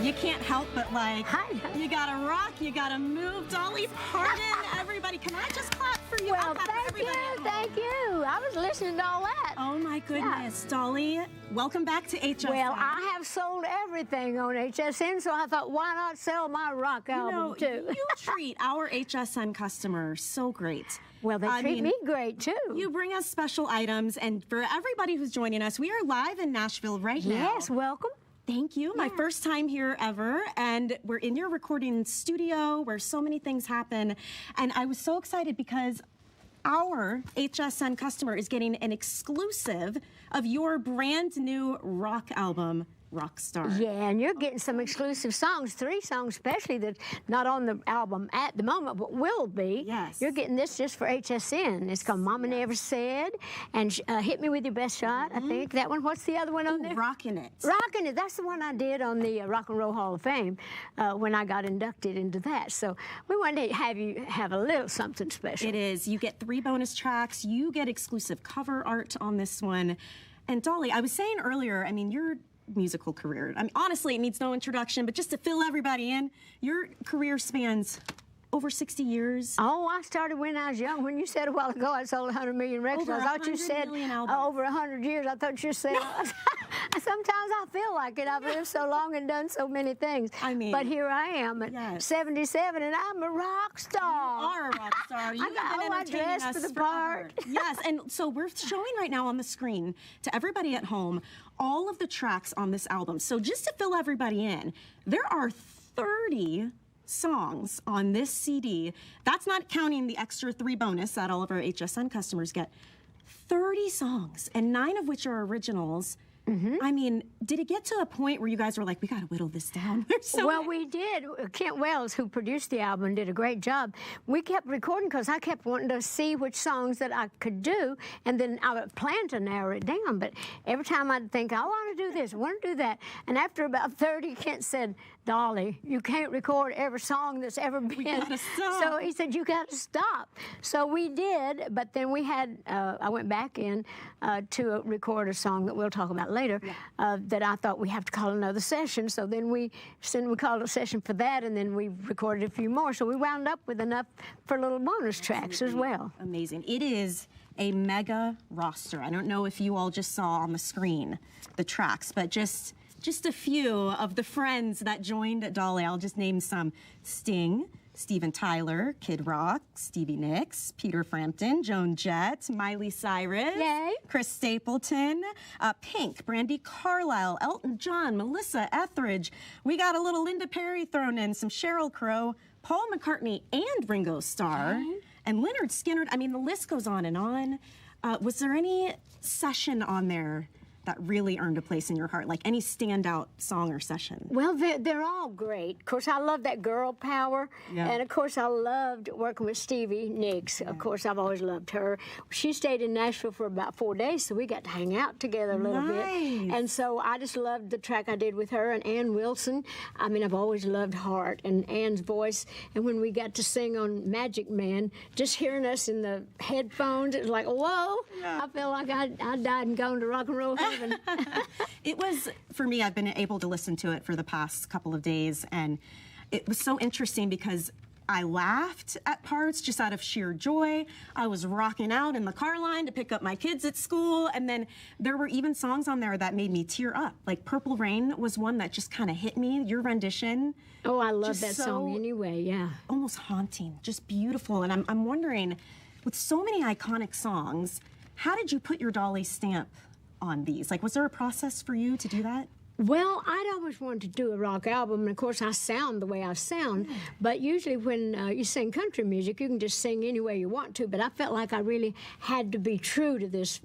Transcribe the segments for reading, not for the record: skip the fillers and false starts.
you can't help but like, you gotta rock, you gotta move. Dolly Parton, everybody, can I just clap for you? Well, thank you. I was listening to all that. Oh my goodness, yeah. Dolly, welcome back to HSN. Well, I have sold everything on HSN, so I thought, why not sell my rock album too? You treat our HSN customers so great. Well, they treat me great, too. You bring us special items, and for everybody who's joining us, we are live in Nashville right now. Yes, welcome. Thank you. My first time here ever, and we're in your recording studio where so many things happen, and I was so excited because our HSN customer is getting an exclusive of your brand new rock album, Rockstar. Yeah, and you're getting some exclusive songs, 3 songs especially that's not on the album at the moment, but will be. Yes. You're getting this just for HSN. It's called Mama Never Said, and Hit Me With Your Best Shot, I think. That one. What's the other one on there? Rockin' It. Rockin' It. That's the one I did on the Rock and Roll Hall of Fame when I got inducted into that. So we wanted to have you have a little something special. It is. You get 3 bonus tracks. You get exclusive cover art on this one. And Dolly, I was saying earlier, I mean, your musical career, I mean, honestly, it needs no introduction, but just to fill everybody in, your career spans over 60 years. Oh, I started when I was young. When you said a while ago I sold 100 million records, I thought you said over 100 years. I thought you said, sometimes I feel like it. I've lived so long and done so many things. I mean, but here I am at 77, and I'm a rock star. You are a rock star. I dress for the part. Yes, and so we're showing right now on the screen to everybody at home all of the tracks on this album. So just to fill everybody in, there are 30 songs on this CD. That's not counting the extra 3 bonus that all of our HSN customers get. 30 songs, and 9 of which are originals. I mean, did it get to a point where you guys were like, we got to whittle this down? Well, we did. Kent Wells, who produced the album, did a great job. We kept recording because I kept wanting to see which songs that I could do, and then I would plan to narrow it down. But every time I'd think, I want to do this, I want to do that. And after about 30, Kent said, Dolly, you can't record every song that's ever been. We gotta stop. So he said, you got to stop. So we did, but then we had, I went back in to record a song that we'll talk about later that I thought we have to call another session. So then we called a session for that, and then we recorded a few more. So we wound up with enough for little bonus tracks as well. Amazing. It is a mega roster. I don't know if you all just saw on the screen the tracks, but just a few of the friends that joined Dolly. I'll just name some: Sting, Steven Tyler, Kid Rock, Stevie Nicks, Peter Frampton, Joan Jett, Miley Cyrus, Chris Stapleton, Pink, Brandi Carlile, Elton John, Melissa Etheridge. We got a little Linda Perry thrown in, some Sheryl Crow, Paul McCartney, and Ringo Starr, and Lynyrd Skynyrd. I mean, the list goes on and on. Was there any session on there that really earned a place in your heart, like any standout song or session? Well, they're all great. Of course, I love that girl power. And of course, I loved working with Stevie Nicks. Of course, I've always loved her. She stayed in Nashville for about 4 days, so we got to hang out together a little bit. And so I just loved the track I did with her and Ann Wilson. I mean, I've always loved Heart and Ann's voice. And when we got to sing on Magic Man, just hearing us in the headphones, it was like, whoa, I feel like I died and gone to rock and roll heaven. It was, for me, I've been able to listen to it for the past couple of days, and it was so interesting because I laughed at parts just out of sheer joy. I was rocking out in the car line to pick up my kids at school, and then there were even songs on there that made me tear up. Like Purple Rain was one that just kind of hit me, your rendition. Oh, I love that song anyway, almost haunting, just beautiful. And I'm wondering, with so many iconic songs, how did you put your Dolly stamp on these? Like, was there a process for you to do that? Well, I'd always wanted to do a rock album, and of course I sound the way I sound, but usually when you sing country music, you can just sing any way you want to, but I felt like I really had to be true to this,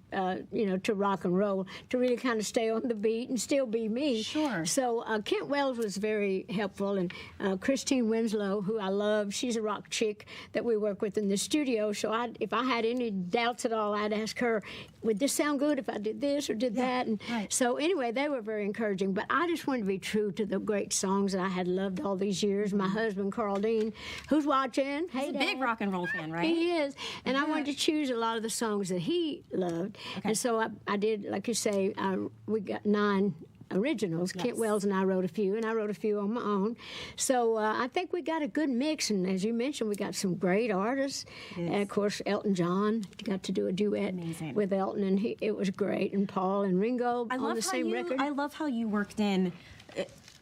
you know, to rock and roll, to really kind of stay on the beat and still be me. Sure. So Kent Wells was very helpful, and Christine Winslow, who I love, she's a rock chick that we work with in the studio, so if I had any doubts at all, I'd ask her, would this sound good if I did this or did that? And so anyway, they were very encouraging. But I just wanted to be true to the great songs that I had loved all these years. My husband, Carl Dean, who's watching. He's a big rock and roll fan, right? He is. And I wanted to choose a lot of the songs that he loved. And so I did, like you say, we got 9 originals. Yes. Kent Wells and I wrote a few, and I wrote a few on my own. So I think we got a good mix, and as you mentioned, we got some great artists. Yes. And of course, Elton John got to do a duet with Elton, and it was great. And Paul and Ringo on the same record. I love how you worked in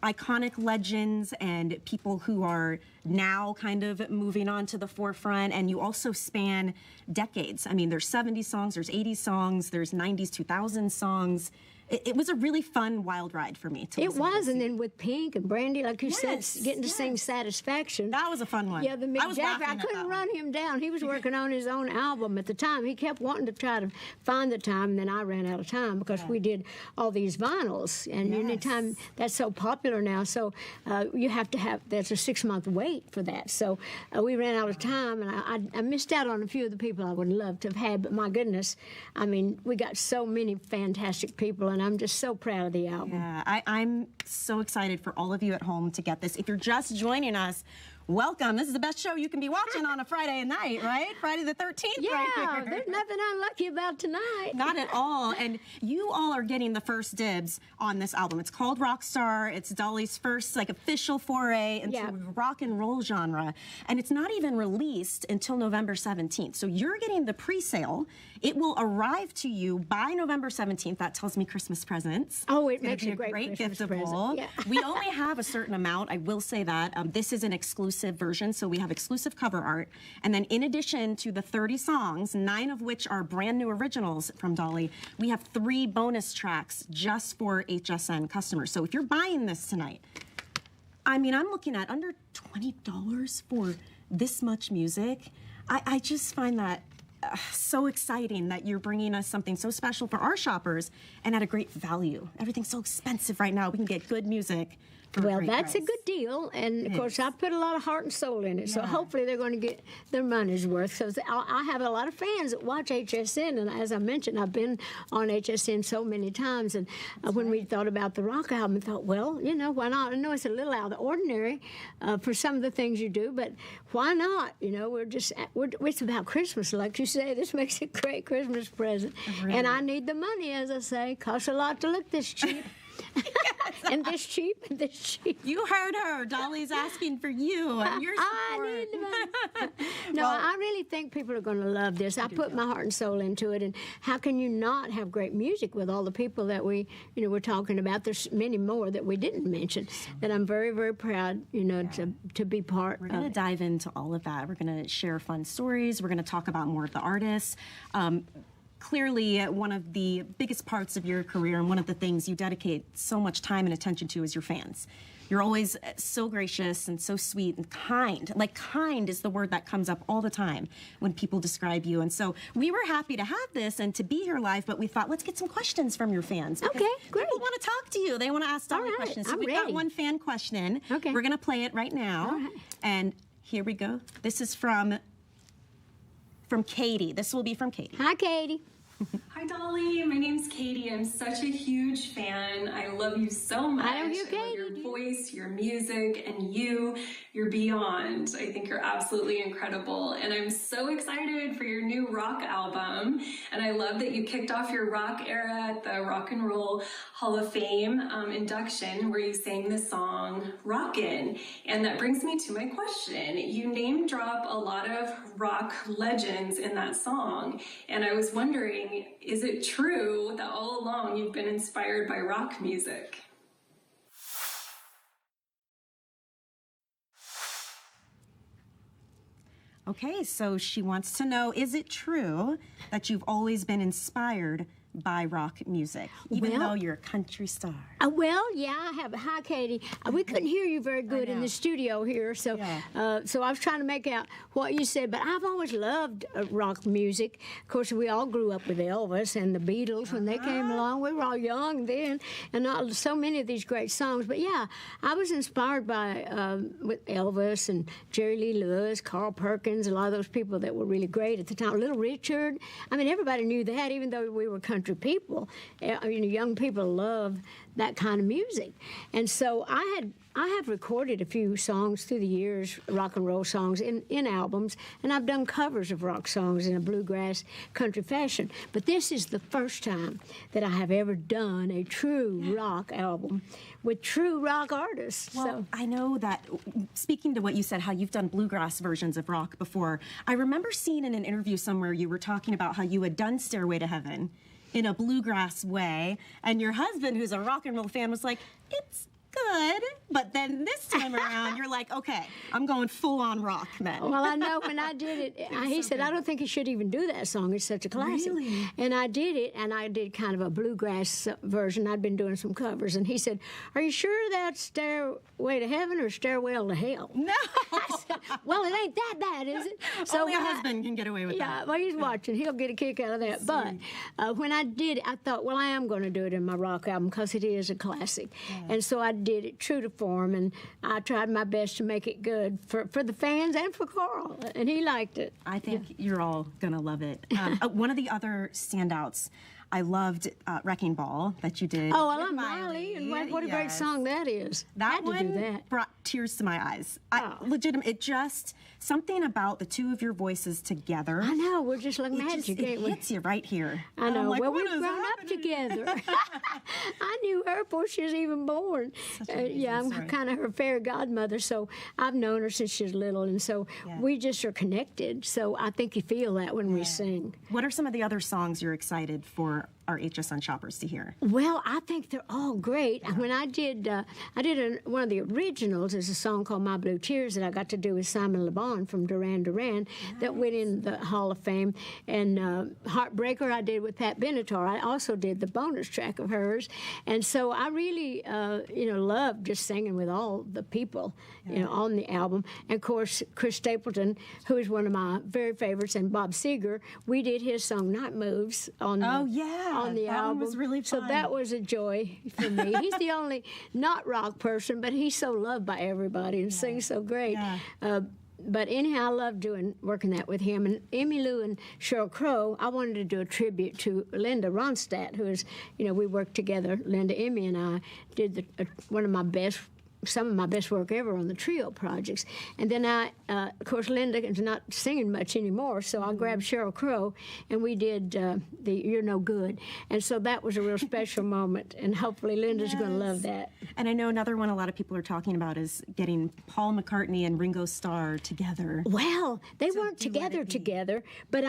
iconic legends and people who are now kind of moving on to the forefront, and you also span decades. I mean, there's 70s songs, there's 80s songs, there's 90s, 2000s songs. It was a really fun, wild ride for me. It was, and then with Pink and Brandy, like you said, getting to sing Satisfaction. That was a fun one. Yeah, the Mick Jagger, I couldn't run him down. He was working on his own album at the time. He kept wanting to try to find the time, and then I ran out of time because we did all these vinyls. And anytime that's so popular now, so you have to have, there's a 6-month wait for that. So we ran out of time, and I missed out on a few of the people I would love to have had, but my goodness, I mean, we got so many fantastic people, and I'm just so proud of the album. Yeah, I'm so excited for all of you at home to get this. If you're just joining us, welcome. This is the best show you can be watching on a Friday night, right? Friday the 13th, yeah, right here. There's nothing unlucky about tonight. Not at all. And you all are getting the first dibs on this album. It's called Rockstar. It's Dolly's first official foray into rock and roll genre. And it's not even released until November 17th. So you're getting the pre-sale. It will arrive to you by November 17th. That tells me Christmas presents. Oh, it makes a great giftable. Present. Yeah. We only have a certain amount. I will say that. This is an exclusive version, so we have exclusive cover art. And then in addition to the 30 songs, 9 of which are brand new originals from Dolly, we have 3 bonus tracks just for HSN customers. So if you're buying this tonight, I mean, I'm looking at under $20 for this much music. I just find that so exciting that you're bringing us something so special for our shoppers and at a great value. Everything's so expensive right now. We can get good music. Well, that's a good deal, and of course I put a lot of heart and soul in it, so hopefully they're going to get their money's worth. So I have a lot of fans that watch HSN, and as I mentioned, I've been on HSN so many times, and when we thought about the rock album, I thought, well, you know, why not? I know it's a little out of the ordinary for some of the things you do, but why not? You know, it's about Christmas, like you say. This makes a great Christmas present, and I need the money, as I say. Costs a lot to look this cheap. And this cheap, and this cheap. You heard her. Dolly's asking for you and your support. I need the money. No, I really think people are going to love this. I put my heart and soul into it, and how can you not have great music with all the people that we're talking about? There's many more that we didn't mention that I'm very, very proud, to be part of. We're going to dive into all of that. We're going to share fun stories. We're going to talk about more of the artists. Clearly, one of the biggest parts of your career and one of the things you dedicate so much time and attention to is your fans. You're always so gracious and so sweet and kind. Like, kind is the word that comes up all the time when people describe you. And so we were happy to have this and to be here live, but we thought, let's get some questions from your fans. Okay, great. People want to talk to you. They want to ask Dolly questions. So we've got one fan question. Okay. We're going to play it right now. All right. And here we go. This is from Katie. This will be from Katie. Hi, Katie. Hi, Dolly. My name's Katie. I'm such a huge fan. I love you so much. I love you, Katie. I love your voice, your music, and you're beyond. I think you're absolutely incredible. And I'm so excited for your new rock album. And I love that you kicked off your rock era at the Rock and Roll Hall of Fame induction where you sang the song Rockin'. And that brings me to my question. You name drop a lot of rock legends in that song. And I was wondering, is it true that all along you've been inspired by rock music? Okay, so she wants to know, is it true that you've always been inspired by rock music, even though you're a country star? Well, yeah, I have. Hi, Katie. We couldn't hear you very good in the studio here, so so I was trying to make out what you said, but I've always loved rock music. Of course, we all grew up with Elvis and the Beatles when they came along. We were all young then, and not so many of these great songs. But yeah, I was inspired by with Elvis and Jerry Lee Lewis, Carl Perkins, a lot of those people that were really great at the time. Little Richard. I mean, everybody knew that, even though we were country country people. Young people love that kind of music. And so I have recorded a few songs through the years, rock and roll songs in albums, and I've done covers of rock songs in a bluegrass country fashion. But this is the first time that I have ever done a true rock album with true rock artists. Well, so I know that, speaking to what you said, how you've done bluegrass versions of rock before, I remember seeing in an interview somewhere you were talking about how you had done Stairway to Heaven in a bluegrass way, and your husband, who's a rock and roll fan, was like, it's good, but then this time around you're like, okay, I'm going full on rock then. Well, I know when I did it, he said, I don't think you should even do that song. It's such a classic. Really? And I did it, and I did kind of a bluegrass version. I'd been doing some covers, and he said, are you sure that's Stairway to Heaven or Stairwell to Hell? No. I said, well, it ain't that bad, is it? So only a husband can get away with that. Yeah, well, he's watching. He'll get a kick out of that. But when I did it, I thought, well, I am going to do it in my rock album because it is a classic. Yeah. And so I did it true to form, and I tried my best to make it good for the fans and for Carl, and he liked it. I think you're all going to love it. One of the other standouts, I loved Wrecking Ball that you did. Oh, I love Miley, and what a great song that is. That one do that. Brought tears to my eyes. It just, something about the two of your voices together. I know, we're just like magic, ain't we? It hits you right here. I know. Like, well, we've grown up together. I knew her before she was even born. I'm kind of her fairy godmother, so I've known her since she was little, and so we just are connected. So I think you feel that when we sing. What are some of the other songs you're excited for our HSN shoppers to hear? Well, I think they're all great. Yeah. When I did one of the originals is a song called My Blue Tears that I got to do with Simon Le Bon from Duran Duran that went in the Hall of Fame. And Heartbreaker I did with Pat Benatar. I also did the bonus track of hers. And so I really, love just singing with all the people, on the album. And of course, Chris Stapleton, who is one of my very favorites, and Bob Seger, we did his song Night Moves on the that album. One was really fun. So that was a joy for me. He's the only not rock person, but he's so loved by everybody and sings so great. Yeah. But anyhow, I love working that with him. And Emmylou and Sheryl Crow, I wanted to do a tribute to Linda Ronstadt, who is, we worked together. Linda, Emmy, and I did some of my best work ever on the trio projects. And then of course, Linda is not singing much anymore, so I grabbed Sheryl Crow, and we did the You're No Good. And so that was a real special moment, and hopefully Linda's going to love that. And I know another one a lot of people are talking about is getting Paul McCartney and Ringo Starr together. Well, they weren't together, but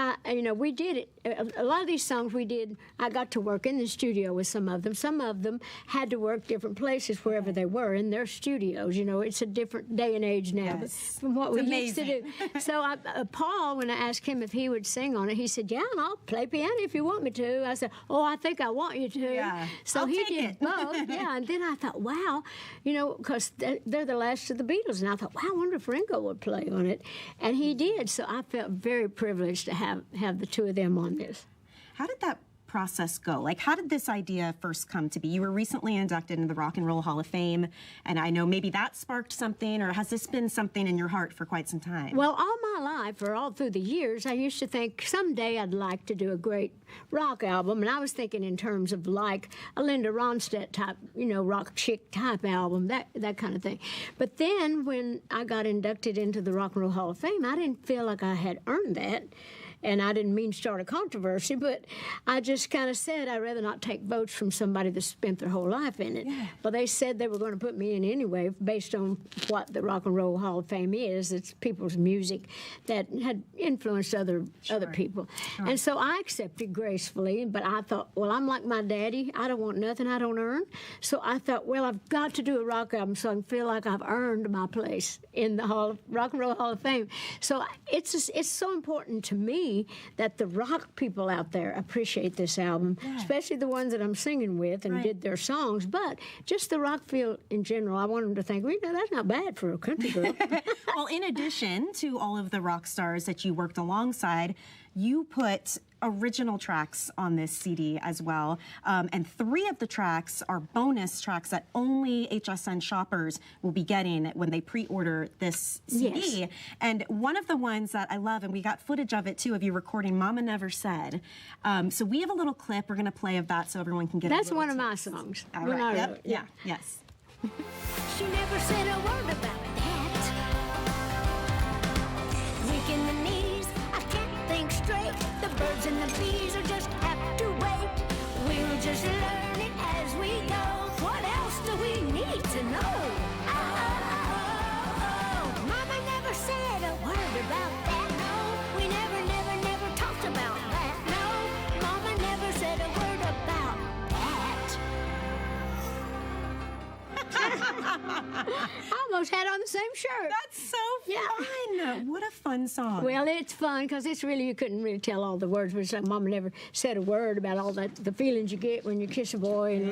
we did it. A lot of these songs we did, I got to work in the studio with some of them. Some of them had to work different places wherever they were in their studios. It's a different day and age now from what we used to do. So Paul, when I asked him if he would sing on it, he said, yeah, and I'll play piano if you want me to. I said, oh, I think I want you to. Yeah. So he did both. Yeah, and then I thought, wow, because they're the last of the Beatles, and I thought, wow, I wonder if Ringo would play on it. And he did, so I felt very privileged to have the two of them on this. How did that process go? Like, how did this idea first come to be? You were recently inducted into the Rock and Roll Hall of Fame, and I know maybe that sparked something, or has this been something in your heart for quite some time? Well, all my life, or all through the years, I used to think someday I'd like to do a great rock album, and I was thinking in terms of like a Linda Ronstadt type, rock chick type album, that kind of thing. But then when I got inducted into the Rock and Roll Hall of Fame, I didn't feel like I had earned that. And I didn't mean to start a controversy, but I just kind of said I'd rather not take votes from somebody that spent their whole life in it. Yeah. Well, they said they were going to put me in anyway based on what the Rock and Roll Hall of Fame is. It's people's music that had influenced other people. Sure. And so I accepted gracefully, but I thought, well, I'm like my daddy. I don't want nothing I don't earn. So I thought, well, I've got to do a rock album so I can feel like I've earned my place in the Rock and Roll Hall of Fame. So it's so important to me that the rock people out there appreciate this album, especially the ones that I'm singing with and did their songs, but just the rock field in general. I want them to think, that's not bad for a country girl. Well, in addition to all of the rock stars that you worked alongside, you put original tracks on this CD as well, and 3 of the tracks are bonus tracks that only HSN shoppers will be getting when they pre-order this CD. Yes. And one of the ones that I love, and we got footage of it too, of you recording Mama Never Said. So we have a little clip we're going to play of that so everyone can get That's a one little of my taste. songs. All When right. I Yep. wrote it, Yeah. Yes. She never said a word about that. Weak in the knees, I can't think straight. The birds and the bees will just have to wait. We'll just learn it as we go. What else do we need to know? Oh, Mama never said a word about that. No, we never talked about that. No, Mama never said a word about that. I almost had on the same shirt. That's so fun. What a fun song. Well, it's fun because it's really, you couldn't really tell all the words, but like Mama never said a word about all that, the feelings you get when you kiss a boy and,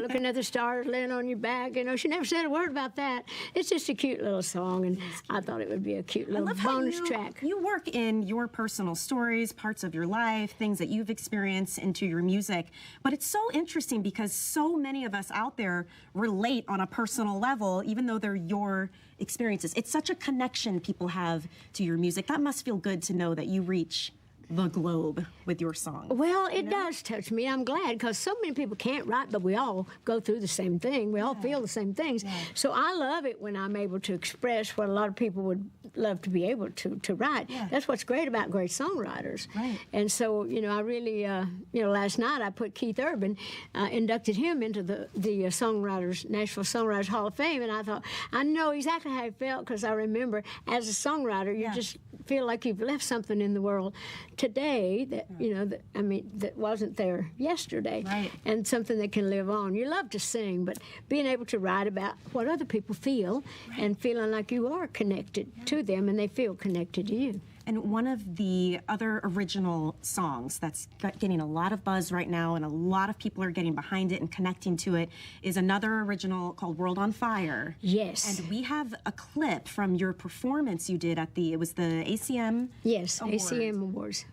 looking at the stars laying on your back. She never said a word about that. It's just a cute little song, and I thought it would be a cute little bonus track. You work in your personal stories, parts of your life, things that you've experienced into your music, but it's so interesting because so many of us out there relate on a personal level, even though they're your experiences. It's such a connection people have to your music. That must feel good to know that you reach the globe with your song. Well, it does touch me. I'm glad because so many people can't write, but we all go through the same thing. We all feel the same things. Yeah. So I love it when I'm able to express what a lot of people would love to be able to write. Yeah. That's what's great about great songwriters. Right. And so, I really, last night I put Keith Urban, inducted him into the Nashville Songwriters Hall of Fame, and I thought, I know exactly how I felt because I remember as a songwriter, you just feel like you've left something in the world today that that wasn't there yesterday, and something that can live on. You love to sing, but being able to write about what other people feel and feeling like you are connected to them and they feel connected to you. And one of the other original songs that's getting a lot of buzz right now and a lot of people are getting behind it and connecting to it is another original called World on Fire. Yes. And we have a clip from your performance you did at it was the ACM Yes, Awards. ACM Awards.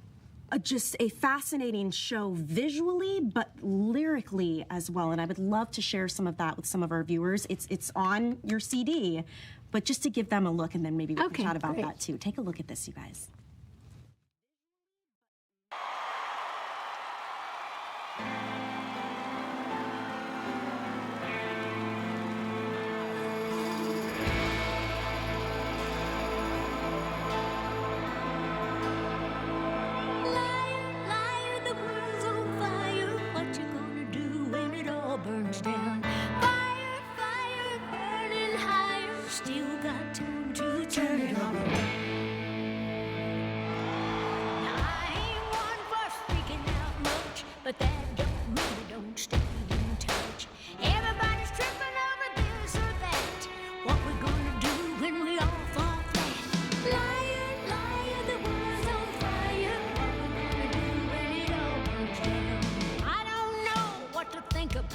Just a fascinating show visually, but lyrically as well. And I would love to share some of that with some of our viewers. It's on your CD, but just to give them a look, and then maybe we can chat about that too. Take a look at this, you guys. Burns down. Fire, fire, burning higher. Still got time to turn it on. Now I ain't one for speaking out much, but that don't mean I don't stay in touch. Everybody's tripping over this or that. What we gonna do when we all fall flat? Liar, liar, the world's on fire. What we gonna do when it all burns down? I don't know what to think about.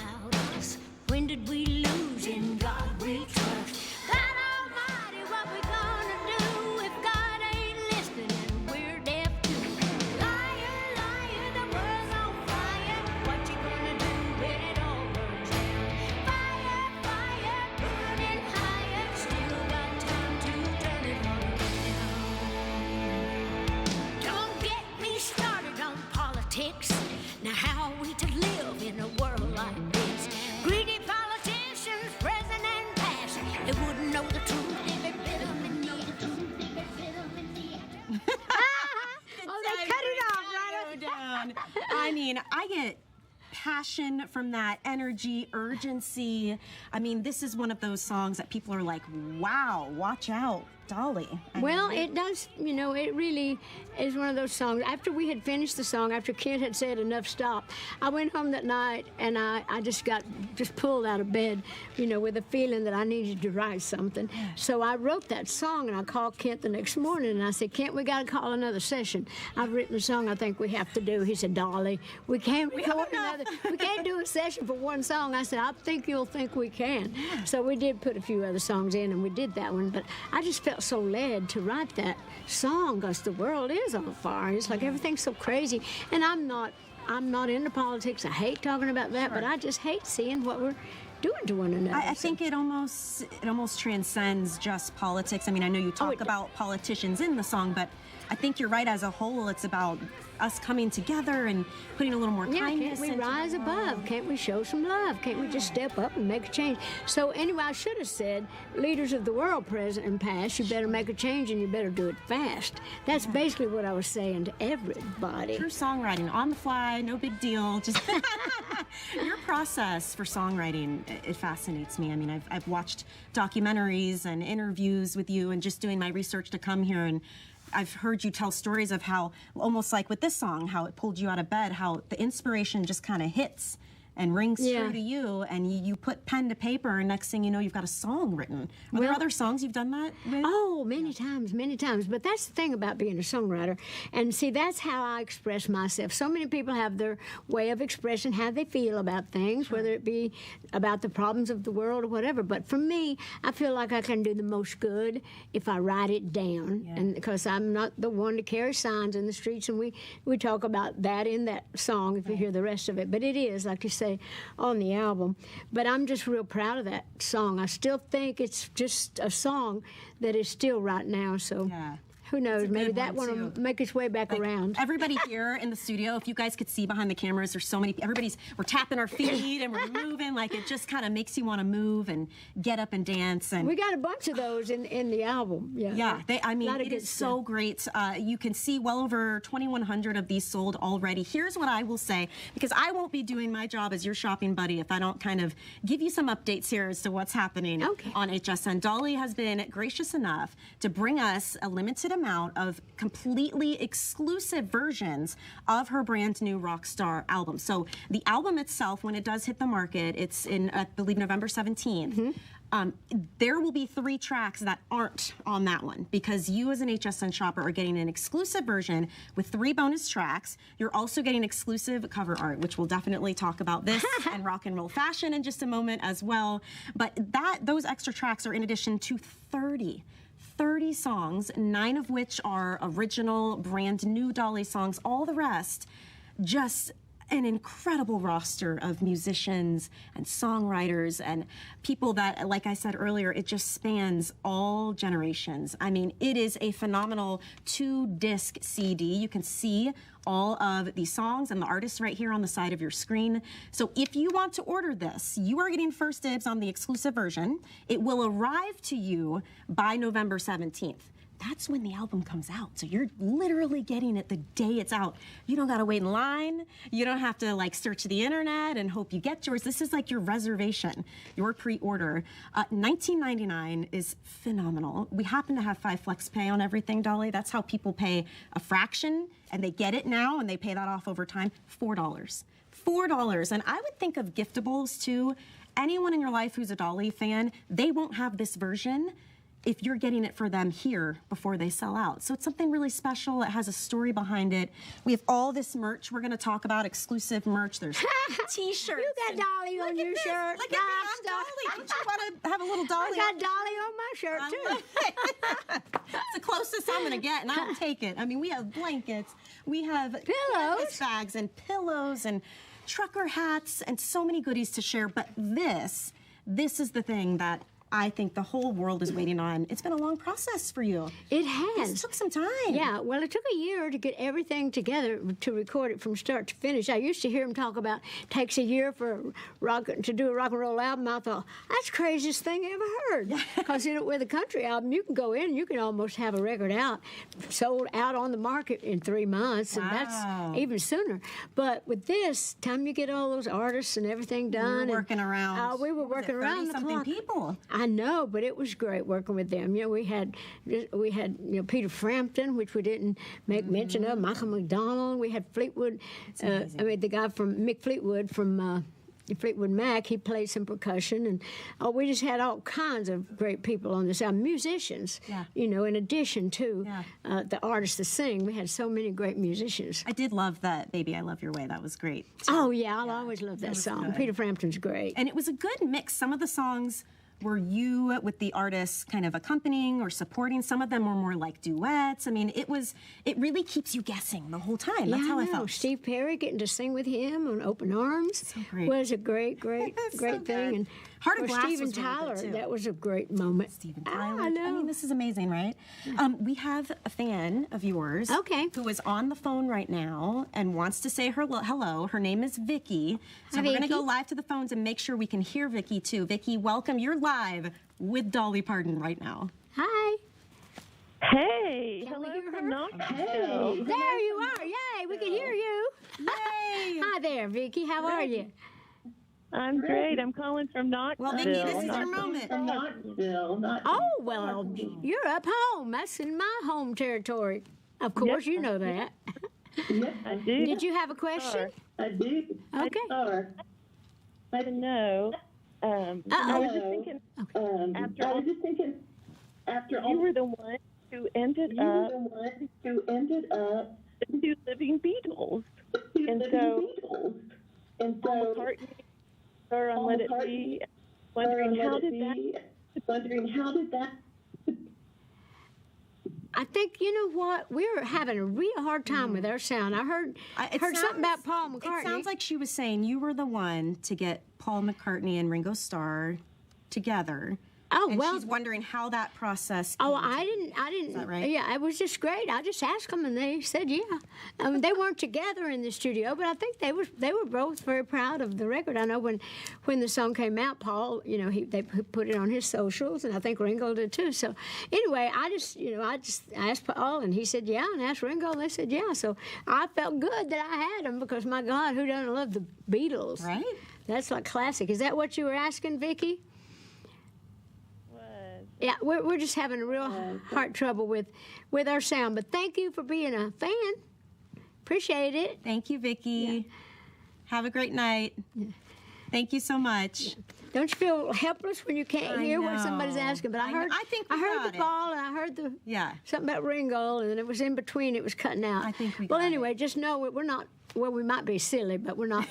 When did we lose in God we trust? God Almighty, what we gonna do if God ain't listening and we're deaf too? Liar, liar, the world's on fire. What you gonna do when it all burns down? Fire, fire, burning higher. Still got time to turn it on down. Don't get me started on politics. Now how are we to live in a world like this? Greedy politicians, present and past, they wouldn't know the truth if it bit them in the Oh, they cut it off right down. I mean, I get passion from that, energy, urgency. I mean, this is one of those songs that people are like, wow, watch out, Dolly. Well, it does, it really is one of those songs. After we had finished the song, after Kent had said enough, stop, I went home that night and I just got pulled out of bed, with a feeling that I needed to write something. So I wrote that song and I called Kent the next morning and I said, Kent, we got to call another session. I've written a song I think we have to do. He said, Dolly, we can't record another. we can't do a session for one song. I said, I think you'll think we can. So we did put a few other songs in, and we did that one. But I just felt so led to write that song because the world is on fire. It's like everything's so crazy. And I'm not into politics. I hate talking about that, but I just hate seeing what we're doing to one another. I think it almost transcends just politics. I mean, I know you talk about politicians in the song, but I think you're right. As a whole, it's about us coming together and putting a little more kindness. Can't we rise above? Can't we show some love? Can't we just step up and make a change? So anyway, I should have said, leaders of the world, present and past, you better make a change and you better do it fast. That's basically what I was saying to everybody. True songwriting, on the fly, no big deal. Just your process for songwriting, it fascinates me. I mean, I've watched documentaries and interviews with you and just doing my research to come here, and I've heard you tell stories of how, almost like with this song, how it pulled you out of bed, how the inspiration just kind of hits and rings true to you, and you put pen to paper, and next thing you know, you've got a song written. Are there other songs you've done that with? Oh, many times. But that's the thing about being a songwriter. And see, that's how I express myself. So many people have their way of expressing how they feel about things, whether it be about the problems of the world or whatever. But for me, I feel like I can do the most good if I write it down. And because I'm not the one to carry signs in the streets, and we talk about that in that song if you hear the rest of it. But it is, like you say, on the album. But I'm just real proud of that song. I still think it's just a song that is still right now. So who knows? Maybe that one will make its way back around. Everybody here in the studio, if you guys could see behind the cameras, there's so many. We're tapping our feet and we're moving. Like, it just kind of makes you want to move and get up and dance. And we got a bunch of those in the album. I mean, it is so great. You can see well over 2,100 of these sold already. Here's what I will say, because I won't be doing my job as your shopping buddy if I don't kind of give you some updates here as to what's happening on HSN. Dolly has been gracious enough to bring us a limited amount of completely exclusive versions of her brand new Rockstar album. So the album itself, when it does hit the market, it's in, I believe, November 17th. There will be 3 tracks that aren't on that one, because you as an HSN shopper are getting an exclusive version with 3 bonus tracks. You're also getting exclusive cover art, which we'll definitely talk about this and rock and roll fashion in just a moment as well. But those extra tracks are in addition to 30 songs, 9 of which are original, brand new Dolly songs. All the rest, just an incredible roster of musicians and songwriters and people that, like I said earlier, it just spans all generations. I mean, it is a phenomenal 2-disc CD. You can see all of the songs and the artists right here on the side of your screen. So if you want to order this, you are getting first dibs on the exclusive version. It will arrive to you by November 17th. That's when the album comes out. So you're literally getting it the day it's out. You don't gotta wait in line. You don't have to like search the internet and hope you get yours. This is like your reservation, your pre-order. $19.99 is phenomenal. We happen to have 5 flex pay on everything, Dolly. That's how people pay a fraction, and they get it now and they pay that off over time. $4. $4. And I would think of giftables too. Anyone in your life who's a Dolly fan, they won't have this version if you're getting it for them here before they sell out. So it's something really special. It has a story behind it. We have all this merch. We're going to talk about exclusive merch. There's T-shirts. You got Dolly on your shirt. Look at me, I'm Dolly. Don't you want to have a little Dolly? I got Dolly on my shirt, too. It's the closest I'm going to get, and I'll take it. I mean, we have blankets. We have pillows, bags, and pillows, and trucker hats, and so many goodies to share. But this is the thing that I think the whole world is waiting on. It's been a long process for you. It has. It took some time. Yeah, well, it took a year to get everything together to record it from start to finish. I used to hear him talk about takes a year to do a rock and roll album. I thought, that's the craziest thing I ever heard. Because with a country album, you can go in, you can almost have a record out, sold out on the market in 3 months, and that's even sooner. But with this, time you get all those artists and everything done. We were working around. We were working around the clock. People. I know, but it was great working with them. You know, we had Peter Frampton, which we didn't make mention of, Michael McDonald. We had Fleetwood. The guy from Mick Fleetwood from Fleetwood Mac, he played some percussion, and we just had all kinds of great people on this album, musicians, you know, in addition to the artists that sing. We had so many great musicians. I did love that Baby I Love Your Way. That was great, too. Oh, yeah, I'll always love that song. Good. Peter Frampton's great. And it was a good mix. Some of the songs were you with the artists kind of accompanying or supporting. Some of them were more like duets. I mean, it really keeps you guessing the whole time. That's how I felt. Steve Perry getting to sing with him on Open Arms was a great thing. And Heart of Glass Steven was really Tyler, good, too. that was a great moment. Steven Tyler. I know. I mean, this is amazing, right? We have a fan of yours who is on the phone right now and wants to say hello. Her name is Vicky. So we're going to go live to the phones and make sure we can hear Vicky, too. Vicky, welcome. You're live with Dolly Parton right now. Hi. Hey. Can we hear her? From Knoxville. Hey. There you are. Yay, we can hear you. Yay. Hi there, Vicky. How are you? I'm great. I'm calling from Knoxville. Well, Vicky, this is your moment. From Knoxville. Oh, well, you're up home. That's in my home territory. Of course, you know that. Yes, I do. Did you have a question? I do. Okay. I don't know. I was just thinking, after you were the one who ended up the two living Beatles. And so Paul McCartney on Let It Be, wondering how did that I think, you know what, we were having a real hard time with our sound. I heard something about Paul McCartney. It sounds like she was saying you were the one to get Paul McCartney and Ringo Starr together. Oh, and well, she's wondering how that process Oh, came I didn't. Is that right? Yeah, it was just great. I just asked them, and they said, yeah. They weren't together in the studio, but I think they were both very proud of the record. I know when the song came out, Paul, you know, they put it on his socials, and I think Ringo did too. So anyway, I just asked Paul, and he said, yeah, and asked Ringo, and they said, yeah. So I felt good that I had them because, my God, who doesn't love the Beatles? Right. That's like classic. Is that what you were asking, Vicki? Yeah, we're just having a real heart trouble with our sound. But thank you for being a fan. Appreciate it. Thank you, Vicky. Yeah. Have a great night. Yeah. Thank you so much. Don't you feel helpless when you can't hear what somebody's asking? But I heard the ball, and I heard the something about Ringo, and it was in between. It was cutting out. I think we Well, anyway, just know we're not. Well, we might be silly, but we're not.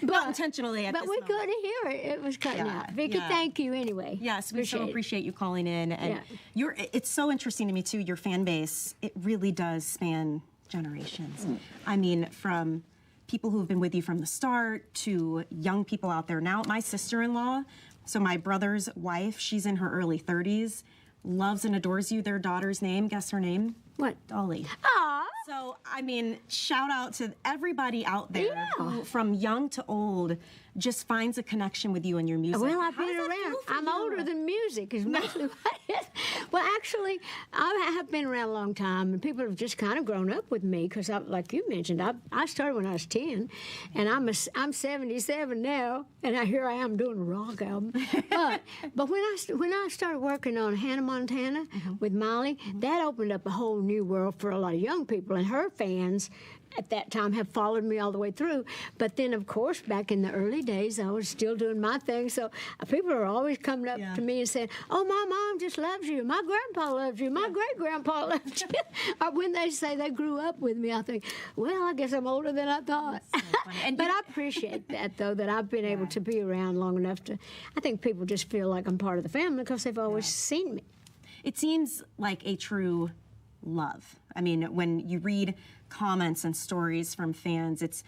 Not intentionally at but this we moment. couldn't hear it. It was cutting out. Vicki, thank you anyway. Yes, we so appreciate you calling in. And it's so interesting to me, too, your fan base. It really does span generations. I mean, from people who have been with you from the start to young people out there now. My sister-in-law, so my brother's wife, she's in her early 30s, loves and adores you. Their daughter's name, guess her name? What? Dolly. Aw. So, I mean, shout out to everybody out there who, from young to old, just finds a connection with you and your music. Well, I've been around. I'm older than music is mostly what it is. Well, actually, I have been around a long time, and people have just kind of grown up with me because, like you mentioned, I started when I was 10, and I'm 77 now, and here I am doing a rock album. But when I started working on Hannah Montana with Molly, that opened up a whole new world for a lot of young people, and her fans at that time have followed me all the way through. But then, of course, back in the early days, I was still doing my thing. So people are always coming up to me and saying, oh, my mom just loves you. My grandpa loves you. My great-grandpa loves you. Or when they say they grew up with me, I think, well, I guess I'm older than I thought. So but I appreciate that, though, that I've been able to be around long enough to, I think people just feel like I'm part of the family because they've always seen me. It seems like a true love. I mean, when you read comments and stories from fans, it's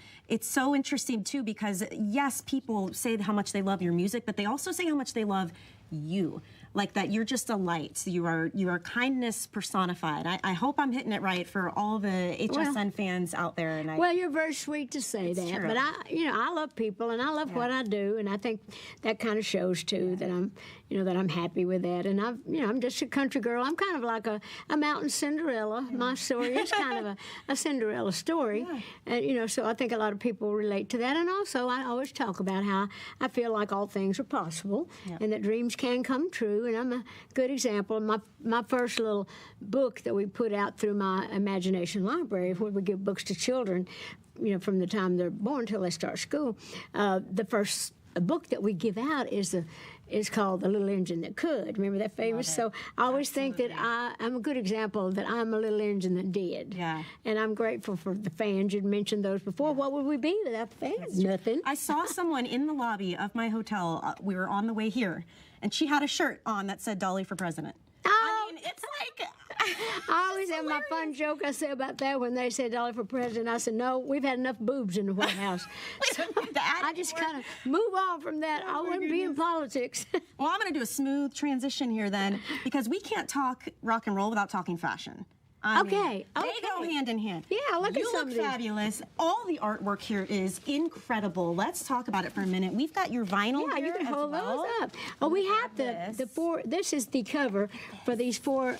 so interesting too, because yes, people say how much they love your music, but they also say how much they love you. Like that you're just a light. You are kindness personified. I hope I'm hitting it right for all the HSN fans out there. And well, you're very sweet to say that. True. But I love people and I love what I do, and I think that kind of shows too that I'm happy with that. And I'm just a country girl. I'm kind of like a mountain Cinderella. My story is kind of a Cinderella story, and so I think a lot of people relate to that. And also, I always talk about how I feel like all things are possible and that dreams can come true. And I'm a good example. My first little book that we put out through my Imagination Library, where we give books to children, from the time they're born till they start school. The first book that we give out is called The Little Engine That Could. Remember that famous? So I always think that I'm a good example that I'm a little engine that did. Yeah. And I'm grateful for the fans. You'd mentioned those before. What would we be without the fans? Nothing. I saw someone in the lobby of my hotel. We were on the way here, and she had a shirt on that said Dolly for President. I mean, it's like... I always have my fun joke I say about that when they said Dolly for President. I said, no, we've had enough boobs in the White House. So I just kind of move on from that. I wouldn't be in politics. Well, I'm going to do a smooth transition here then, because we can't talk rock and roll without talking fashion. I mean, they go hand in hand. Yeah, look at some of these. these. Fabulous. All the artwork here is incredible. Let's talk about it for a minute. We've got your vinyl Yeah, here you can as hold well. those up. Oh, we have the four. This is the cover for these four